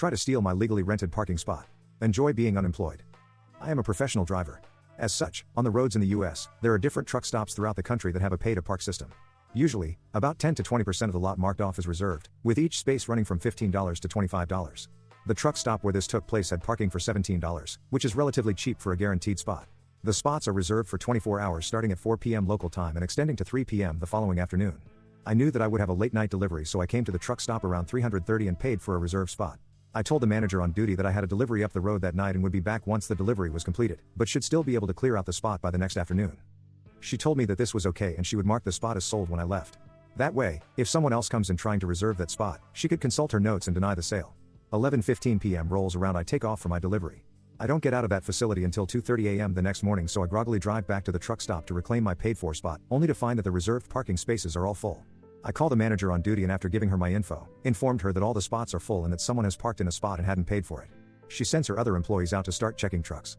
Try to steal my legally rented parking spot. Enjoy being unemployed. I am a professional driver. As such, on the roads in the US, there are different truck stops throughout the country that have a pay-to-park system. Usually, about 10 to 20% of the lot marked off as reserved, with each space running from $15 to $25. The truck stop where this took place had parking for $17, which is relatively cheap for a guaranteed spot. The spots are reserved for 24 hours starting at 4 p.m. local time and extending to 3 p.m. the following afternoon. I knew that I would have a late night delivery, so I came to the truck stop around 3:30 and paid for a reserved spot. I told the manager on duty that I had a delivery up the road that night and would be back once the delivery was completed, but should still be able to clear out the spot by the next afternoon. She told me that this was okay and she would mark the spot as sold when I left. That way, if someone else comes in trying to reserve that spot, she could consult her notes and deny the sale. 11:15 p.m. rolls around, I take off for my delivery. I don't get out of that facility until 2:30 a.m. the next morning, so I groggily drive back to the truck stop to reclaim my paid-for spot, only to find that the reserved parking spaces are all full. I call the manager on duty and after giving her my info, informed her that all the spots are full and that someone has parked in a spot and hadn't paid for it. She sends her other employees out to start checking trucks.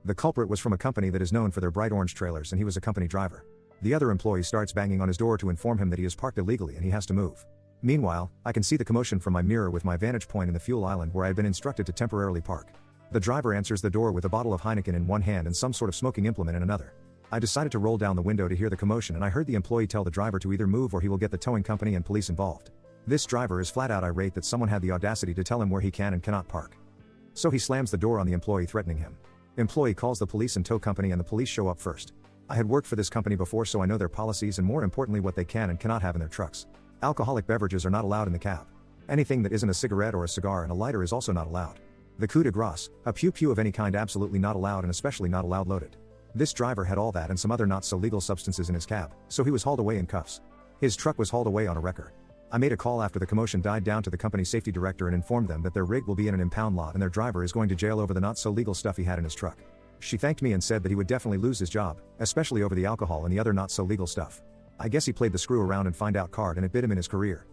The culprit was from a company that is known for their bright orange trailers and he was a company driver. The other employee starts banging on his door to inform him that he is parked illegally and he has to move. Meanwhile, I can see the commotion from my mirror with my vantage point in the fuel island where I had been instructed to temporarily park. The driver answers the door with a bottle of Heineken in one hand and some sort of smoking implement in another. I decided to roll down the window to hear the commotion, and I heard the employee tell the driver to either move or he will get the towing company and police involved. This driver is flat out irate that someone had the audacity to tell him where he can and cannot park. So he slams the door on the employee, threatening him. Employee calls the police and tow company, and the police show up first. I had worked for this company before, so I know their policies and more importantly what they can and cannot have in their trucks. Alcoholic beverages are not allowed in the cab. Anything that isn't a cigarette or a cigar and a lighter is also not allowed. The coup de grace, a pew-pew of any kind, absolutely not allowed, and especially not allowed loaded. This driver had all that and some other not so legal substances in his cab, so he was hauled away in cuffs. His truck was hauled away on a wrecker. I made a call after the commotion died down to the company safety director and informed them that their rig will be in an impound lot and their driver is going to jail over the not so legal stuff he had in his truck. She thanked me and said that he would definitely lose his job, especially over the alcohol and the other not so legal stuff. I guess he played the screw around and find out card and it bit him in his career.